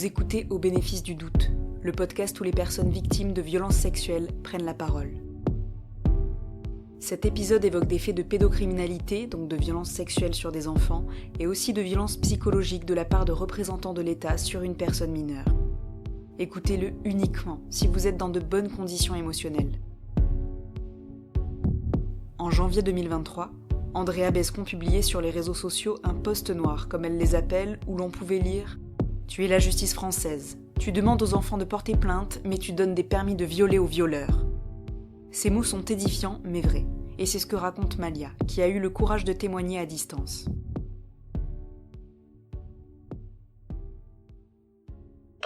Vous écoutez Au bénéfice du doute, le podcast où les personnes victimes de violences sexuelles prennent la parole. Cet épisode évoque des faits de pédocriminalité, donc de violences sexuelles sur des enfants, et aussi de violences psychologiques de la part de représentants de l'État sur une personne mineure. Écoutez-le uniquement si vous êtes dans de bonnes conditions émotionnelles. En janvier 2023, Andrea Bescon publiait sur les réseaux sociaux un post noir, comme elle les appelle, où l'on pouvait lire « Tu es la justice française. Tu demandes aux enfants de porter plainte, mais tu donnes des permis de violer aux violeurs. » Ces mots sont édifiants, mais vrais. Et c'est ce que raconte Malia, qui a eu le courage de témoigner à distance.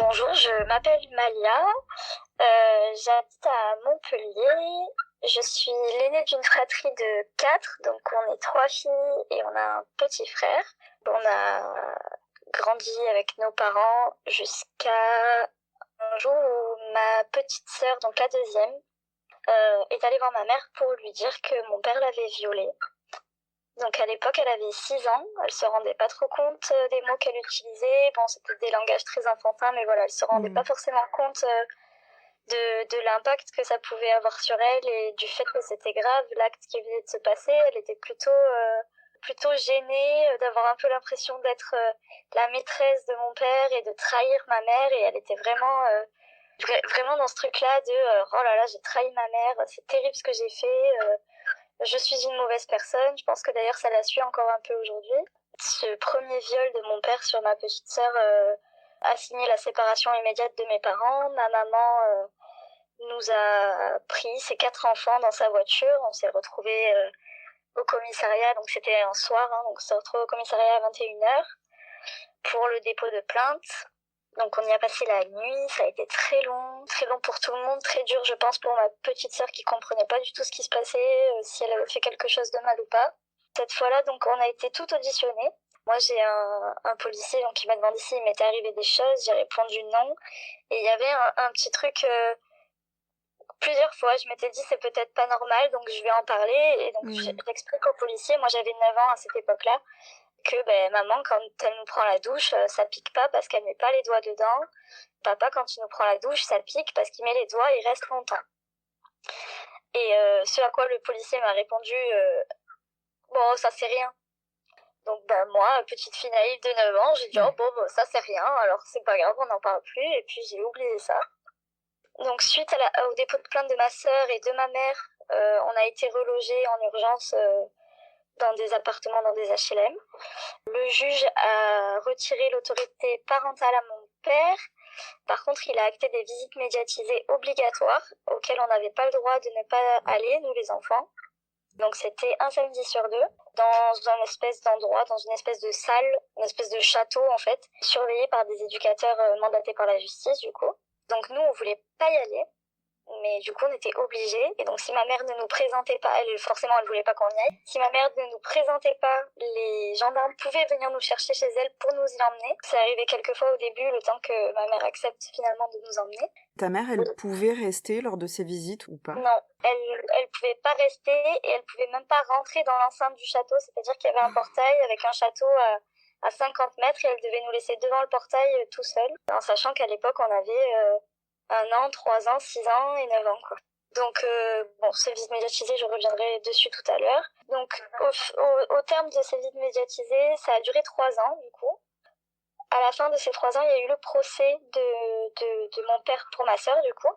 Bonjour, je m'appelle Malia, j'habite à Montpellier. Je suis l'aînée d'une fratrie de 4, donc on est 3 filles et on a un petit frère. On a grandi avec nos parents jusqu'à un jour où ma petite sœur, donc la deuxième, est allée voir ma mère pour lui dire que mon père l'avait violée. Donc à l'époque, elle avait 6 ans, elle se rendait pas trop compte des mots qu'elle utilisait. Bon, c'était des langages très enfantins, mais voilà, elle se rendait pas forcément compte de l'impact que ça pouvait avoir sur elle et du fait que c'était grave, l'acte qui venait de se passer. Elle était plutôt gênée d'avoir un peu l'impression d'être la maîtresse de mon père et de trahir ma mère, et elle était vraiment dans ce truc-là de oh là là, j'ai trahi ma mère, c'est terrible ce que j'ai fait, je suis une mauvaise personne. Je pense que d'ailleurs ça la suit encore un peu aujourd'hui. Ce premier viol de mon père sur ma petite sœur a signé la séparation immédiate de mes parents. Ma maman nous a pris ses 4 enfants dans sa voiture. On s'est retrouvés au commissariat, donc c'était un soir, donc on s'est retrouvés au commissariat à 21h pour le dépôt de plainte. Donc on y a passé la nuit, ça a été très long pour tout le monde, très dur je pense pour ma petite sœur qui comprenait pas du tout ce qui se passait, si elle avait fait quelque chose de mal ou pas. Cette fois-là, donc on a été tout auditionnés. Moi j'ai un policier donc, qui m'a demandé s'il m'était arrivé des choses, j'ai répondu non. Et il y avait un petit truc, plusieurs fois je m'étais dit c'est peut-être pas normal, donc je vais en parler. Et donc j'explique au policier, moi j'avais 9 ans à cette époque-là, que maman, quand elle nous prend la douche, ça pique pas parce qu'elle met pas les doigts dedans. Papa, quand il nous prend la douche, ça pique parce qu'il met les doigts et il reste longtemps. Et ce à quoi le policier m'a répondu bon, ça c'est rien. Donc moi, petite fille naïve de 9 ans, j'ai dit oh bon, ça c'est rien, alors c'est pas grave, on n'en parle plus, et puis j'ai oublié ça. Donc suite au dépôt de plainte de ma sœur et de ma mère, on a été relogés en urgence dans des appartements, dans des HLM. Le juge a retiré l'autorité parentale à mon père. Par contre, il a acté des visites médiatisées obligatoires auxquelles on n'avait pas le droit de ne pas aller, nous les enfants. Donc c'était un samedi sur 2, dans un espèce d'endroit, dans une espèce de salle, une espèce de château en fait, surveillé par des éducateurs mandatés par la justice du coup. Donc nous, on voulait pas y aller. Mais du coup, on était obligés. Et donc, si ma mère ne nous présentait pas, elle voulait pas qu'on y aille. Si ma mère ne nous présentait pas, les gendarmes pouvaient venir nous chercher chez elle pour nous y emmener. C'est arrivé quelques fois au début, le temps que ma mère accepte finalement de nous emmener. Ta mère, elle pouvait rester lors de ces visites ou pas ? Non, elle pouvait pas rester et elle pouvait même pas rentrer dans l'enceinte du château. C'est-à-dire qu'il y avait un portail avec un château à 50 mètres et elle devait nous laisser devant le portail tout seul. En sachant qu'à l'époque, on avait 1 an, 3 ans, 6 ans et 9 ans, quoi. Donc, ces visites médiatisées, je reviendrai dessus tout à l'heure. Donc, au terme de ces visites médiatisées, ça a duré 3 ans, du coup. À la fin de ces 3 ans, il y a eu le procès de mon père pour ma sœur, du coup.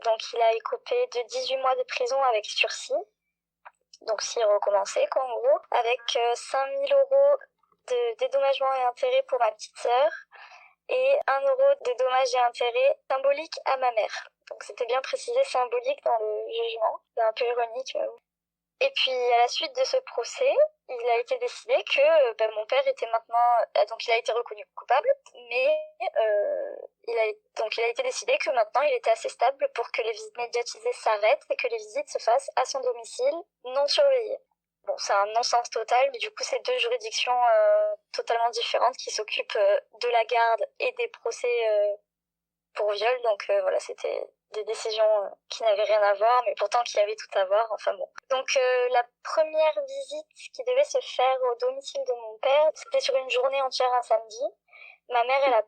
Donc, il a écopé de 18 mois de prison avec sursis. Donc, s'il recommençait, quoi, en gros. Avec 5 000 € de dédommagement et intérêts pour ma petite sœur. Et 1 € de dommages et intérêts symboliques à ma mère. Donc c'était bien précisé symbolique dans le jugement. C'est un peu ironique, mais bon. Et puis à la suite de ce procès, il a été décidé que mon père était maintenant... donc il a été reconnu coupable, mais il a été décidé que maintenant il était assez stable pour que les visites médiatisées s'arrêtent et que les visites se fassent à son domicile non surveillé. Bon, c'est un non-sens total, mais du coup, c'est 2 juridictions totalement différentes qui s'occupent de la garde et des procès pour viol. Donc voilà, c'était des décisions qui n'avaient rien à voir, mais pourtant qui avaient tout à voir. Enfin bon. Donc la première visite qui devait se faire au domicile de mon père, c'était sur une journée entière un samedi. Ma mère, elle a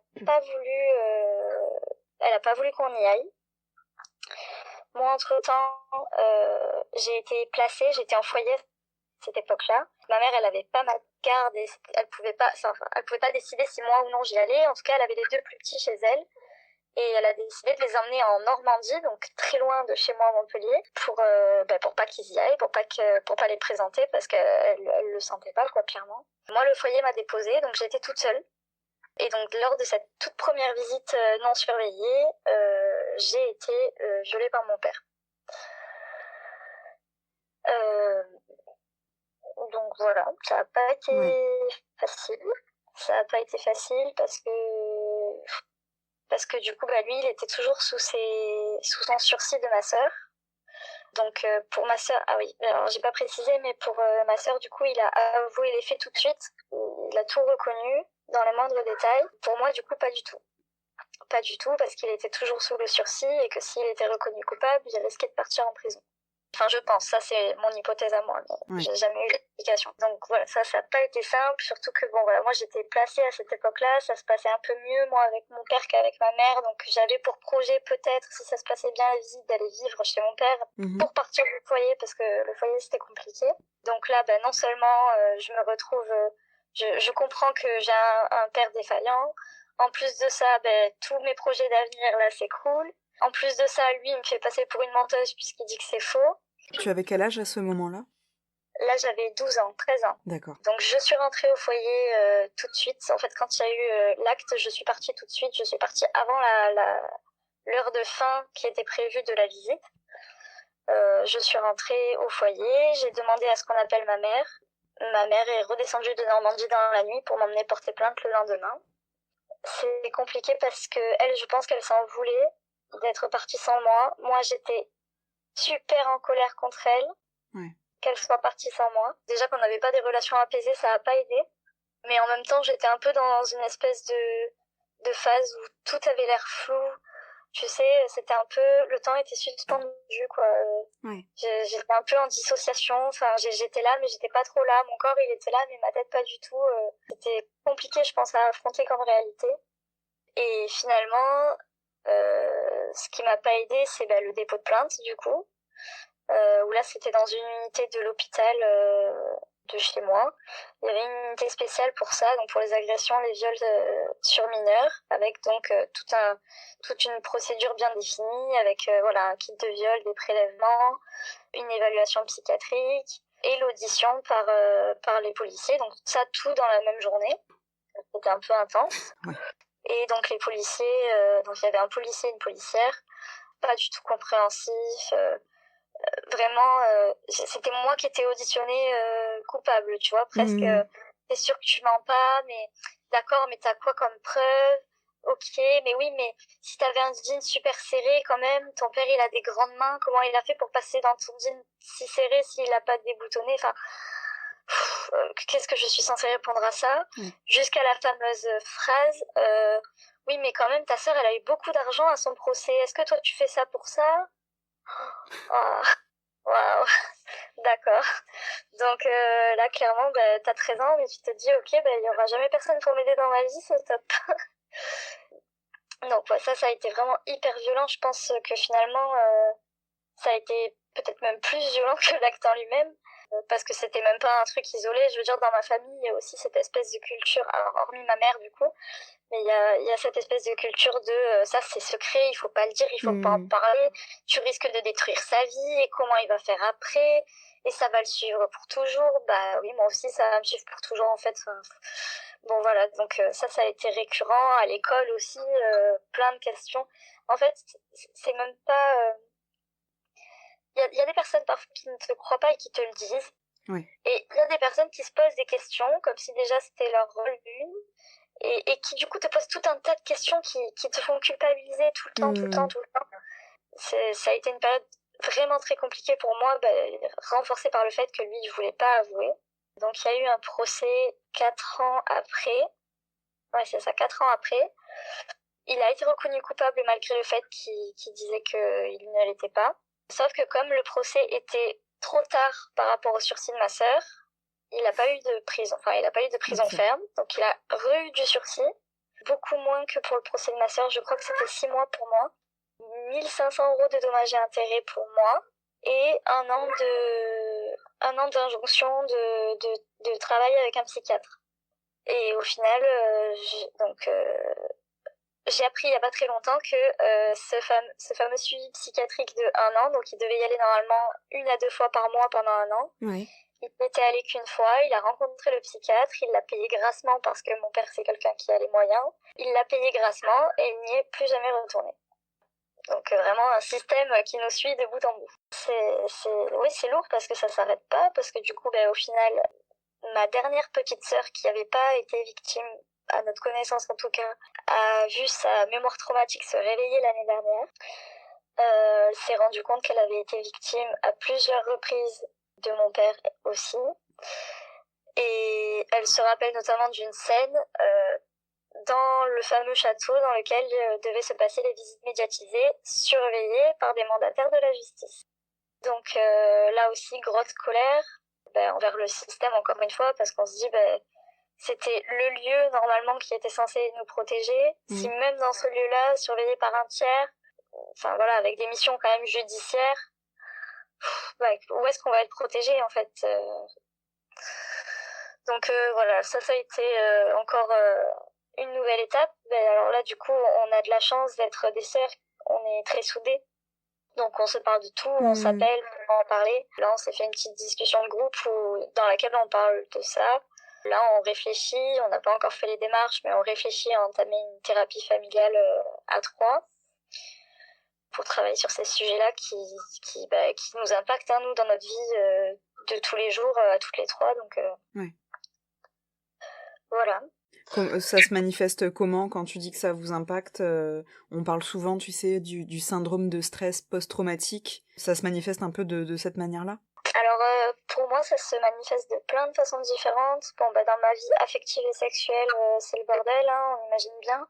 pas voulu qu'on y aille. Moi, entre-temps, j'ai été placée, j'étais en foyer à cette époque-là. Ma mère, elle avait pas ma garde et elle pouvait pas décider si moi ou non j'y allais. En tout cas, elle avait les deux plus petits chez elle. Et elle a décidé de les emmener en Normandie, donc très loin de chez moi à Montpellier, pour pas qu'ils y aillent, pour pas les présenter, parce qu'elle le sentait pas, quoi, clairement. Moi, le foyer m'a déposée, donc j'étais toute seule. Et donc, lors de cette toute première visite non surveillée, j'ai été violée par mon père. Donc voilà, ça n'a pas été facile. Ça n'a pas été facile parce que du coup, lui, il était toujours sous son sursis de ma sœur. Donc pour ma sœur, ah oui, alors j'ai pas précisé, mais pour ma sœur, du coup, il a avoué les faits tout de suite. Il a tout reconnu dans les moindres détails. Pour moi, du coup, pas du tout. Pas du tout, parce qu'il était toujours sous le sursis et que s'il était reconnu coupable, il risquait de partir en prison. Enfin, je pense, ça c'est mon hypothèse à moi, mais j'ai jamais eu l'explication. Donc voilà, ça n'a pas été simple, surtout que bon voilà, moi j'étais placée à cette époque-là, ça se passait un peu mieux moi avec mon père qu'avec ma mère, donc j'avais pour projet peut-être, si ça se passait bien la visite, d'aller vivre chez mon père pour partir du foyer, parce que le foyer c'était compliqué. Donc là, non seulement je me retrouve, je comprends que j'ai un père défaillant, en plus de ça, tous mes projets d'avenir là s'écroulent. En plus de ça, lui, il me fait passer pour une menteuse puisqu'il dit que c'est faux. Tu avais quel âge à ce moment-là ? Là, j'avais 12 ans, 13 ans. D'accord. Donc, je suis rentrée au foyer tout de suite. En fait, quand il y a eu l'acte, je suis partie tout de suite. Je suis partie avant l'heure de fin qui était prévue de la visite. Je suis rentrée au foyer. J'ai demandé à ce qu'on appelle ma mère. Ma mère est redescendue de Normandie dans la nuit pour m'emmener porter plainte le lendemain. C'est compliqué parce que elle, je pense qu'elle s'en voulait d'être partie sans moi. Moi, j'étais super en colère contre elle, qu'elle soit partie sans moi. Déjà qu'on n'avait pas des relations apaisées, ça n'a pas aidé. Mais en même temps, j'étais un peu dans une espèce de phase où tout avait l'air flou. Tu sais, c'était un peu... Le temps était suspendu, quoi. J'étais un peu en dissociation. Enfin, j'étais là, mais j'étais pas trop là. Mon corps, il était là, mais ma tête, pas du tout. C'était compliqué, je pense, à affronter comme réalité. Et finalement... ce qui m'a pas aidé, c'est le dépôt de plainte du coup, où là c'était dans une unité de l'hôpital de chez moi. Il y avait une unité spéciale pour ça, donc pour les agressions, les viols sur mineurs, avec donc toute une procédure bien définie, avec un kit de viol, des prélèvements, une évaluation psychiatrique et l'audition par les policiers. Donc ça tout dans la même journée. C'était un peu intense. Et donc les policiers, donc il y avait un policier et une policière, pas du tout compréhensifs. Vraiment, c'était moi qui étais auditionnée coupable, tu vois, presque. T'es sûr que tu mens pas, mais d'accord, mais t'as quoi comme preuve? Ok, mais oui, mais si t'avais un jean super serré quand même, ton père il a des grandes mains, comment il a fait pour passer dans ton jean si serré s'il a pas déboutonné? Enfin, qu'est-ce que je suis censée répondre à ça? Jusqu'à la fameuse phrase oui, mais quand même ta sœur elle a eu beaucoup d'argent à son procès, est-ce que toi tu fais ça pour ça? Oh, waouh, d'accord. Donc là clairement t'as 13 ans, mais tu te dis ok, il y aura jamais personne pour m'aider dans ma vie, c'est top. Donc ça a été vraiment hyper violent. Je pense que finalement ça a été peut-être même plus violent que l'acte en lui-même, parce que c'était même pas un truc isolé. Je veux dire, dans ma famille, il y a aussi cette espèce de culture, alors hormis ma mère du coup, mais il y a cette espèce de culture de ça c'est secret, il faut pas le dire, il faut pas en parler, tu risques de détruire sa vie, et comment il va faire après, et ça va le suivre pour toujours. Bah oui, moi aussi ça va me suivre pour toujours en fait. Bon voilà, donc ça a été récurrent à l'école aussi, plein de questions. En fait, c'est même pas... Il y a des personnes parfois qui ne te croient pas et qui te le disent. Et il y a des personnes qui se posent des questions, comme si déjà c'était leur rôle une, et qui du coup te posent tout un tas de questions qui te font culpabiliser tout le temps, tout le temps, tout le temps. Ça a été une période vraiment très compliquée pour moi, renforcée par le fait que lui, il voulait pas avouer. Donc il y a eu un procès 4 ans après. Ouais, c'est ça, 4 ans après. Il a été reconnu coupable malgré le fait qu'il disait qu'il ne l'était pas. Sauf que comme le procès était trop tard par rapport au sursis de ma sœur, il n'a pas eu de prison. Enfin, il n'a pas eu de prison ferme. Donc il a eu du sursis. beaucoup moins que pour le procès de ma sœur. Je crois que c'était 6 mois pour moi. 1 500 € de dommages et intérêts pour moi. Et un an d'injonction de travail avec un psychiatre. Et au final, j'ai appris il y a pas très longtemps que ce fameux suivi psychiatrique de 1 an, donc il devait y aller normalement 1 à 2 fois par mois pendant 1 an. Ouais. Il n'était allé qu'une fois, il a rencontré le psychiatre, il l'a payé grassement parce que mon père c'est quelqu'un qui a les moyens. Il l'a payé grassement et il n'y est plus jamais retourné. Donc vraiment un système qui nous suit de bout en bout. Oui, c'est lourd parce que ça s'arrête pas, parce que du coup, au final, ma dernière petite sœur qui n'avait pas été victime, à notre connaissance en tout cas, a vu sa mémoire traumatique se réveiller l'année dernière. Elle s'est rendue compte qu'elle avait été victime à plusieurs reprises de mon père aussi. Et elle se rappelle notamment d'une scène dans le fameux château dans lequel devaient se passer les visites médiatisées, surveillées par des mandataires de la justice. Donc là aussi, grosse colère envers le système, encore une fois, parce qu'on se dit c'était le lieu normalement qui était censé nous protéger. Si même dans ce lieu-là, surveillé par un tiers, enfin voilà, avec des missions quand même judiciaires, où est-ce qu'on va être protégé en fait Donc voilà, ça a été encore une nouvelle étape. Alors là, du coup, on a de la chance d'être des sœurs, on est très soudées. Donc on se parle de tout, on s'appelle pour en parler. Là, on s'est fait une petite discussion de groupe dans laquelle on parle de ça. Là, on réfléchit, on n'a pas encore fait les démarches, mais on réfléchit à entamer une thérapie familiale à 3 pour travailler sur ces sujets-là qui nous impactent, nous, dans notre vie de tous les jours, à toutes les 3. Donc voilà. Ça se manifeste comment quand tu dis que ça vous impacte? On parle souvent, tu sais, du syndrome de stress post-traumatique. Ça se manifeste un peu de cette manière-là? Alors, pour moi, ça se manifeste de plein de façons différentes. Dans ma vie affective et sexuelle, c'est le bordel, on imagine bien.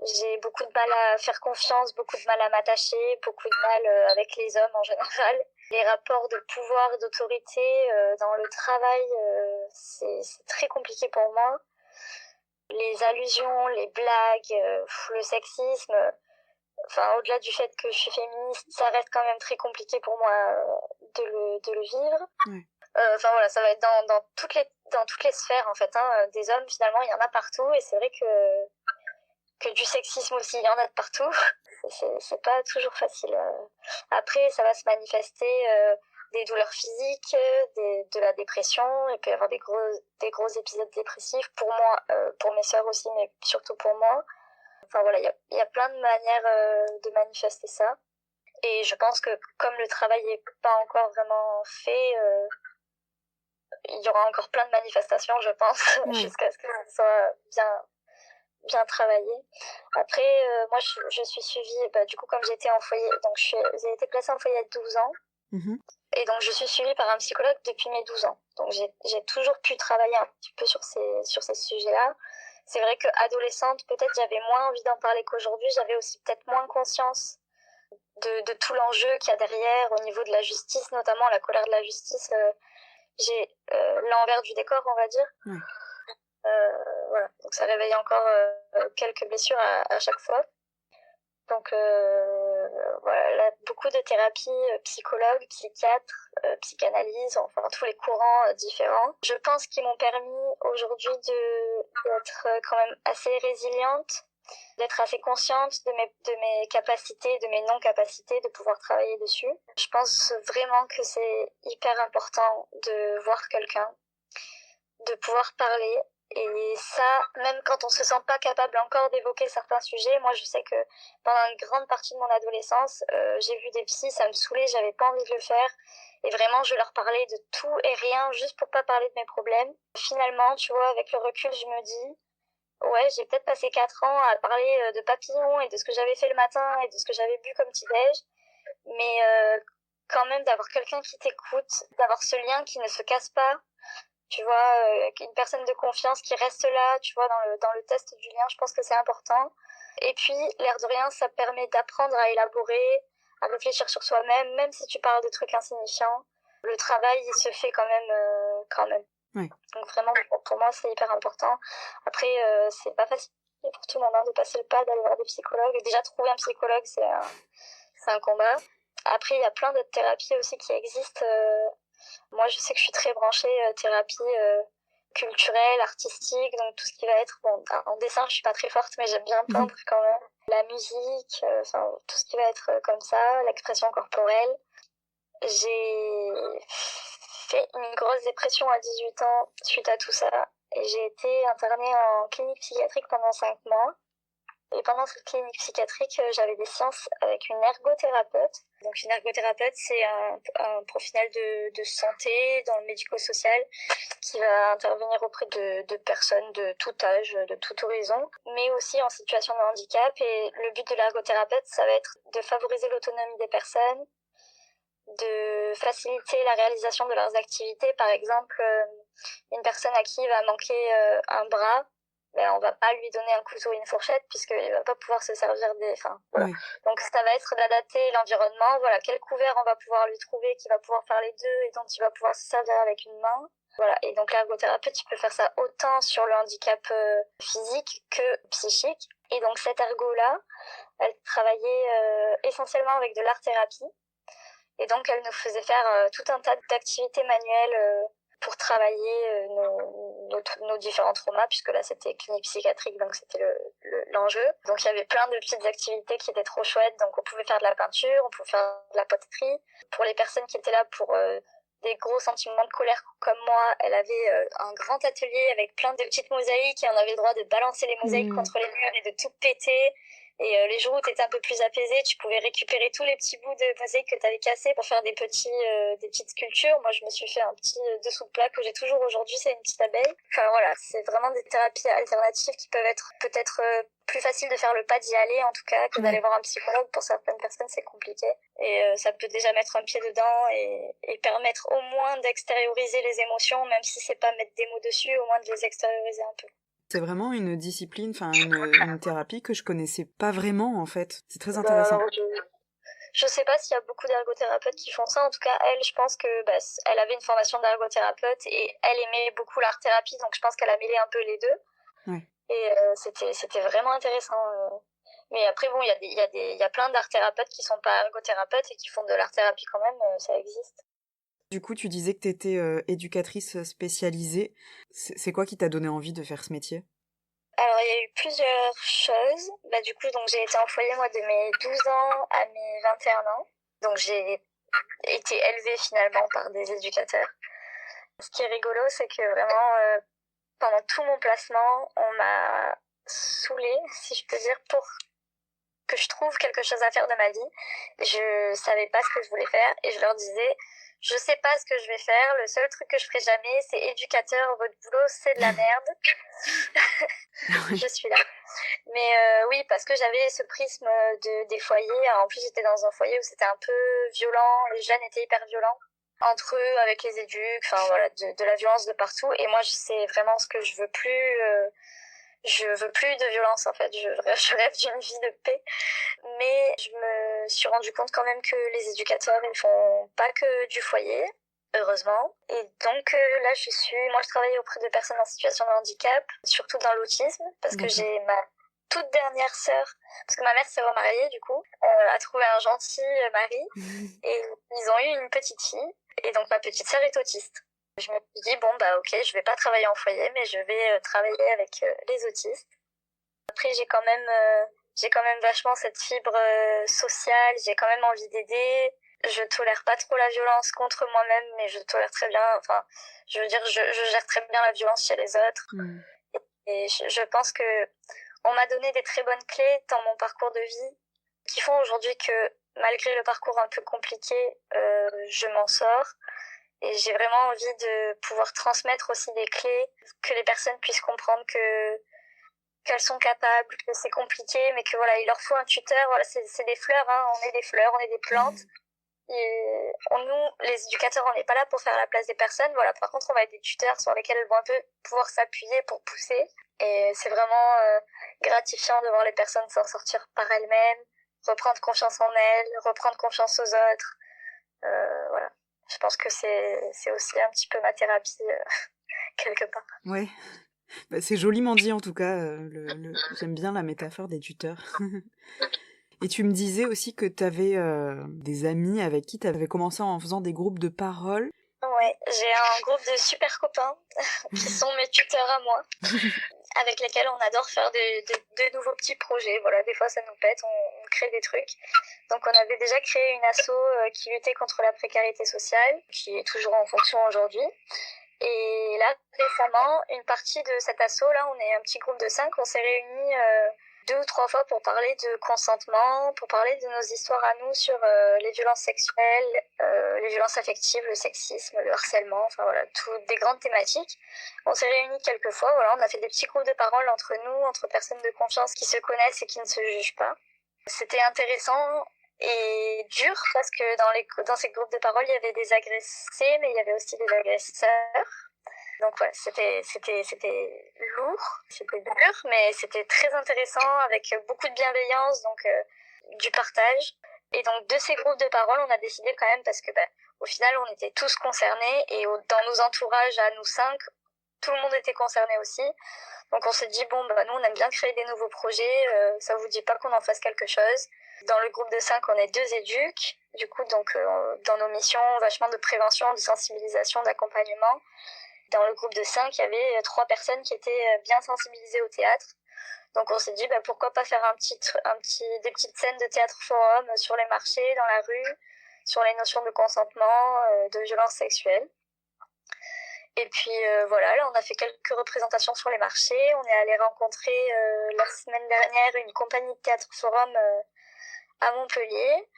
J'ai beaucoup de mal à faire confiance, beaucoup de mal à m'attacher, beaucoup de mal avec les hommes en général. Les rapports de pouvoir, d'autorité dans le travail, c'est très compliqué pour moi. Les allusions, les blagues, le sexisme, au-delà du fait que je suis féministe, ça reste quand même très compliqué pour moi de le vivre. Ça va être dans toutes les sphères en fait. Des hommes, finalement, il y en a partout, et c'est vrai que du sexisme aussi, il y en a de partout. C'est pas toujours facile. Après, ça va se manifester des douleurs physiques, de la dépression. Il peut y avoir des gros épisodes dépressifs pour moi, pour mes sœurs aussi, mais surtout pour moi. Il y a plein de manières de manifester ça. Et je pense que comme le travail n'est pas encore vraiment fait, il y aura encore plein de manifestations, je pense, jusqu'à ce que ça soit bien travaillé. Après, moi, je suis suivie, du coup, comme j'étais en foyer, donc j'ai été placée en foyer à 12 ans. Et donc, je suis suivie par un psychologue depuis mes 12 ans. Donc, j'ai toujours pu travailler un petit peu sur ces sujets-là. C'est vrai qu'adolescente, peut-être j'avais moins envie d'en parler qu'aujourd'hui. J'avais aussi peut-être moins conscience de tout l'enjeu qu'il y a derrière au niveau de la justice, notamment la colère de la justice. J'ai l'envers du décor, on va dire. Voilà. Donc ça réveille encore quelques blessures à chaque fois. Donc là, beaucoup de thérapies, psychologues, psychiatres, psychanalyse, tous les courants différents. Je pense qu'ils m'ont permis aujourd'hui d'être quand même assez résiliente, d'être assez consciente de mes capacités, de mes non-capacités, de pouvoir travailler dessus. Je pense vraiment que c'est hyper important de voir quelqu'un, de pouvoir parler. Et ça, même quand on se sent pas capable encore d'évoquer certains sujets, moi je sais que pendant une grande partie de mon adolescence, j'ai vu des psys, ça me saoulait, j'avais pas envie de le faire. Et vraiment, je leur parlais de tout et rien, juste pour pas parler de mes problèmes. Finalement, tu vois, avec le recul, je me dis, ouais, j'ai peut-être passé 4 ans à parler de papillons et de ce que j'avais fait le matin et de ce que j'avais bu comme petit-déj. Mais quand même, d'avoir quelqu'un qui t'écoute, d'avoir ce lien qui ne se casse pas, tu vois, une personne de confiance qui reste là, tu vois, dans le test du lien, je pense que c'est important. Et puis, l'air de rien, ça permet d'apprendre à élaborer, à réfléchir sur soi-même, même si tu parles de trucs insignifiants. Le travail, il se fait quand même. Oui. Donc vraiment, pour moi, c'est hyper important. Après, c'est pas facile et pour tout le monde, hein, de passer le pas, d'aller voir des psychologues. Déjà, trouver un psychologue, c'est un combat. Après, il y a plein d'autres thérapies aussi qui existent. Moi, je sais que je suis très branchée thérapie culturelle, artistique, donc tout ce qui va être... Bon, en dessin, je suis pas très forte, mais j'aime bien peindre quand même. La musique, enfin, tout ce qui va être comme ça, l'expression corporelle. J'ai fait une grosse dépression à 18 ans suite à tout ça. Et j'ai été internée en clinique psychiatrique pendant 5 mois. Et pendant cette clinique psychiatrique, j'avais des séances avec une ergothérapeute. Donc une ergothérapeute, c'est un professionnel de santé dans le médico-social qui va intervenir auprès de personnes de tout âge, de tout horizon, mais aussi en situation de handicap. Et le but de l'ergothérapeute, ça va être de favoriser l'autonomie des personnes, de faciliter la réalisation de leurs activités. Par exemple, une personne à qui il va manquer un bras, ben on va pas lui donner un couteau ou une fourchette puisqu'il va pas pouvoir se servir des... Enfin, voilà. Oui. Donc ça va être d'adapter l'environnement, voilà, quel couvert on va pouvoir lui trouver qui va pouvoir faire les deux et dont il va pouvoir se servir avec une main. Voilà. Et donc l'ergothérapeute, il peut faire ça autant sur le handicap physique que psychique. Et donc cette ergo-là, elle travaillait essentiellement avec de l'art-thérapie. Et donc elle nous faisait faire tout un tas d'activités manuelles pour travailler nos différents traumas, puisque là c'était clinique psychiatrique, donc c'était l'enjeu. Donc il y avait plein de petites activités qui étaient trop chouettes, donc on pouvait faire de la peinture, on pouvait faire de la poterie. Pour les personnes qui étaient là pour des gros sentiments de colère comme moi, elle avait un grand atelier avec plein de petites mosaïques et on avait le droit de balancer les mosaïques contre les murs et de tout péter. Et les jours où tu étais un peu plus apaisé, tu pouvais récupérer tous les petits bouts de mosaïque que tu avais cassés pour faire des petites sculptures. Moi, je me suis fait un petit dessous de plat que j'ai toujours aujourd'hui, c'est une petite abeille. Enfin voilà, c'est vraiment des thérapies alternatives qui peuvent être peut-être plus faciles de faire le pas d'y aller en tout cas que d'aller voir un psychologue. Pour certaines personnes, c'est compliqué. Et ça peut déjà mettre un pied dedans et permettre au moins d'extérioriser les émotions, même si c'est pas mettre des mots dessus, au moins de les extérioriser un peu. C'est vraiment une discipline, enfin une thérapie que je connaissais pas vraiment en fait. C'est très intéressant. Je sais pas s'il y a beaucoup d'ergothérapeutes qui font ça. En tout cas, elle, je pense que elle avait une formation d'ergothérapeute et elle aimait beaucoup l'art-thérapie, donc je pense qu'elle a mêlé un peu les deux. Ouais. Et c'était vraiment intéressant. Mais après, bon, il y a plein d'art-thérapeutes qui sont pas ergothérapeutes et qui font de l'art-thérapie quand même, ça existe. Du coup, tu disais que tu étais éducatrice spécialisée. C'est quoi qui t'a donné envie de faire ce métier ? Alors, il y a eu plusieurs choses. Du coup, donc, j'ai été en foyer, moi, de mes 12 ans à mes 21 ans. Donc, j'ai été élevée, finalement, par des éducateurs. Ce qui est rigolo, c'est que vraiment, pendant tout mon placement, on m'a saoulée, si je peux dire, pour que je trouve quelque chose à faire de ma vie. Je savais pas ce que je voulais faire et je leur disais... Je sais pas ce que je vais faire, le seul truc que je ferai jamais, c'est éducateur, votre boulot, c'est de la merde. Je suis là. Mais oui, parce que j'avais ce prisme des foyers. En plus, j'étais dans un foyer où c'était un peu violent, les jeunes étaient hyper violents. Entre eux, avec les éducs, enfin voilà, de la violence de partout. Et moi, c'est vraiment ce que je veux plus... Je veux plus de violence en fait, je rêve d'une vie de paix. Mais je me suis rendu compte quand même que les éducateurs, ils font pas que du foyer, heureusement. Et donc là, moi je travaille auprès de personnes en situation de handicap, surtout dans l'autisme, parce que j'ai ma toute dernière sœur, parce que ma mère s'est remariée du coup, a trouvé un gentil mari, et ils ont eu une petite fille, et donc ma petite sœur est autiste. Je me suis dit, bon, ok, je vais pas travailler en foyer, mais je vais travailler avec les autistes. Après, j'ai quand même vachement cette fibre sociale, j'ai quand même envie d'aider. Je tolère pas trop la violence contre moi-même, mais je tolère très bien, enfin, je veux dire, je gère très bien la violence chez les autres. Et je pense que on m'a donné des très bonnes clés dans mon parcours de vie qui font aujourd'hui que, malgré le parcours un peu compliqué, je m'en sors. Et j'ai vraiment envie de pouvoir transmettre aussi des clés, que les personnes puissent comprendre qu'elles sont capables, que c'est compliqué, mais que voilà, il leur faut un tuteur. Voilà, c'est des fleurs, hein, on est des fleurs, on est des plantes. Et nous, les éducateurs, on n'est pas là pour faire la place des personnes. Voilà, par contre, on va être des tuteurs sur lesquels elles vont un peu pouvoir s'appuyer pour pousser. Et c'est vraiment gratifiant de voir les personnes s'en sortir par elles-mêmes, reprendre confiance en elles, reprendre confiance aux autres. Voilà. Je pense que c'est aussi un petit peu ma thérapie, quelque part. Ouais. C'est joliment dit en tout cas, j'aime bien la métaphore des tuteurs. Et tu me disais aussi que tu avais des amis avec qui tu avais commencé en faisant des groupes de parole. Ouais, j'ai un groupe de super copains qui sont mes tuteurs à moi, avec lesquels on adore faire de nouveaux petits projets. Voilà, des fois ça nous pète, on crée des trucs. Donc on avait déjà créé une asso qui luttait contre la précarité sociale, qui est toujours en fonction aujourd'hui. Et là, récemment, une partie de cet asso, là, on est un petit groupe de 5, on s'est réunis 2 ou 3 fois pour parler de consentement, pour parler de nos histoires à nous sur les violences sexuelles, les violences affectives, le sexisme, le harcèlement, enfin voilà, toutes des grandes thématiques. On s'est réunis quelques fois, voilà, on a fait des petits groupes de parole entre nous, entre personnes de confiance qui se connaissent et qui ne se jugent pas. C'était intéressant et dur parce que dans ces groupes de parole, il y avait des agressés, mais il y avait aussi des agresseurs. Donc voilà, c'était lourd, c'était dur, mais c'était très intéressant avec beaucoup de bienveillance, donc du partage. Et donc de ces groupes de parole, on a décidé quand même parce que au final, on était tous concernés et dans nos entourages à nous 5, tout le monde était concerné aussi. Donc on s'est dit nous on aime bien créer des nouveaux projets, ça vous dit pas qu'on en fasse quelque chose. Dans le groupe de 5, on est 2 éduques, du coup donc dans nos missions vachement de prévention, de sensibilisation, d'accompagnement. Dans le groupe de 5, il y avait 3 personnes qui étaient bien sensibilisées au théâtre. Donc on s'est dit pourquoi pas faire des petites scènes de théâtre forum sur les marchés, dans la rue, sur les notions de consentement, de violence sexuelle. Et puis voilà, là on a fait quelques représentations sur les marchés. On est allé rencontrer la semaine dernière une compagnie de théâtre forum à Montpellier.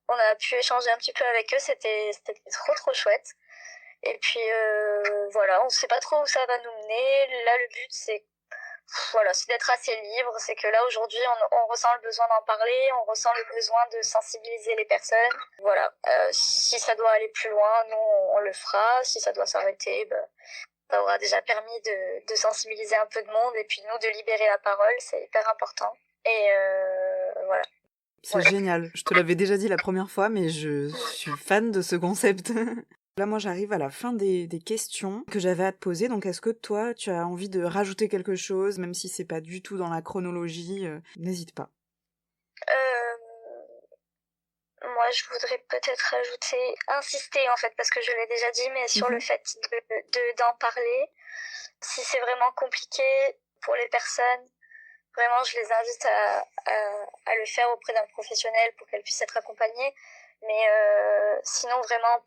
On a pu échanger un petit peu avec eux, c'était trop chouette. Et puis voilà, on sait pas trop où ça va nous mener. Là le but c'est d'être assez libre, c'est que là aujourd'hui on ressent le besoin d'en parler, on ressent le besoin de sensibiliser les personnes. Voilà, si ça doit aller plus loin, nous on le fera. Si ça doit s'arrêter, ça aura déjà permis de sensibiliser un peu de monde et puis nous de libérer la parole, c'est hyper important. Et voilà. C'est génial, je te l'avais déjà dit la première fois, mais je suis fan de ce concept. Là, moi, j'arrive à la fin des questions que j'avais à te poser. Donc, est-ce que toi, tu as envie de rajouter quelque chose, même si c'est pas du tout dans la chronologie, n'hésite pas. Moi, je voudrais peut-être insister en fait, parce que je l'ai déjà dit, mais sur le fait d'en parler. Si c'est vraiment compliqué pour les personnes, vraiment, je les invite à le faire auprès d'un professionnel pour qu'elles puissent être accompagnées. Mais sinon vraiment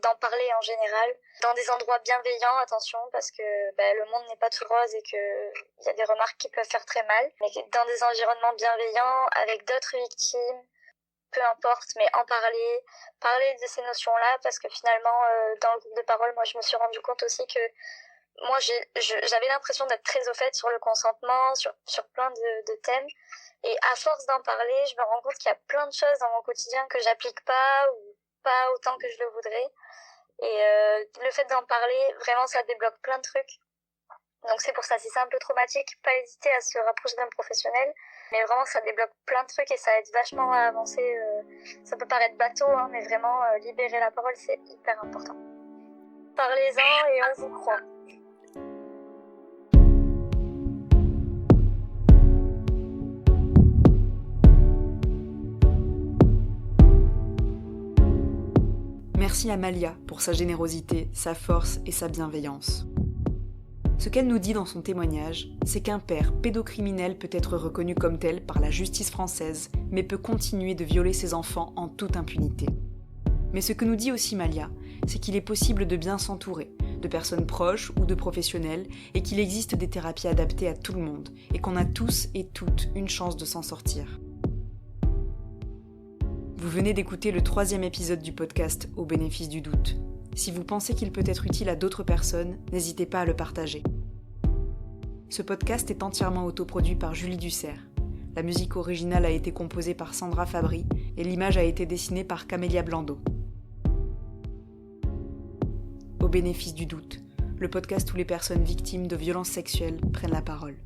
d'en parler en général dans des endroits bienveillants, attention, parce que le monde n'est pas tout rose et que il y a des remarques qui peuvent faire très mal, mais dans des environnements bienveillants avec d'autres victimes, peu importe, mais en parler de ces notions-là, parce que finalement dans le groupe de parole, moi je me suis rendu compte aussi que moi j'avais l'impression d'être très au fait sur le consentement, sur plein de thèmes. Et à force d'en parler, je me rends compte qu'il y a plein de choses dans mon quotidien que j'applique pas ou pas autant que je le voudrais. Et le fait d'en parler, vraiment, ça débloque plein de trucs. Donc c'est pour ça, si c'est un peu traumatique, pas hésiter à se rapprocher d'un professionnel. Mais vraiment, ça débloque plein de trucs et ça aide vachement à avancer. Ça peut paraître bateau, mais vraiment, libérer la parole, c'est hyper important. Parlez-en et on vous croit. Merci à Malia pour sa générosité, sa force et sa bienveillance. Ce qu'elle nous dit dans son témoignage, c'est qu'un père pédocriminel peut être reconnu comme tel par la justice française, mais peut continuer de violer ses enfants en toute impunité. Mais ce que nous dit aussi Malia, c'est qu'il est possible de bien s'entourer, de personnes proches ou de professionnels, et qu'il existe des thérapies adaptées à tout le monde, et qu'on a tous et toutes une chance de s'en sortir. Vous venez d'écouter le 3e épisode du podcast Au bénéfice du doute. Si vous pensez qu'il peut être utile à d'autres personnes, n'hésitez pas à le partager. Ce podcast est entièrement autoproduit par Julie Dussert. La musique originale a été composée par Sandra Fabry et l'image a été dessinée par Camélia Blando. Au bénéfice du doute, le podcast où les personnes victimes de violences sexuelles prennent la parole.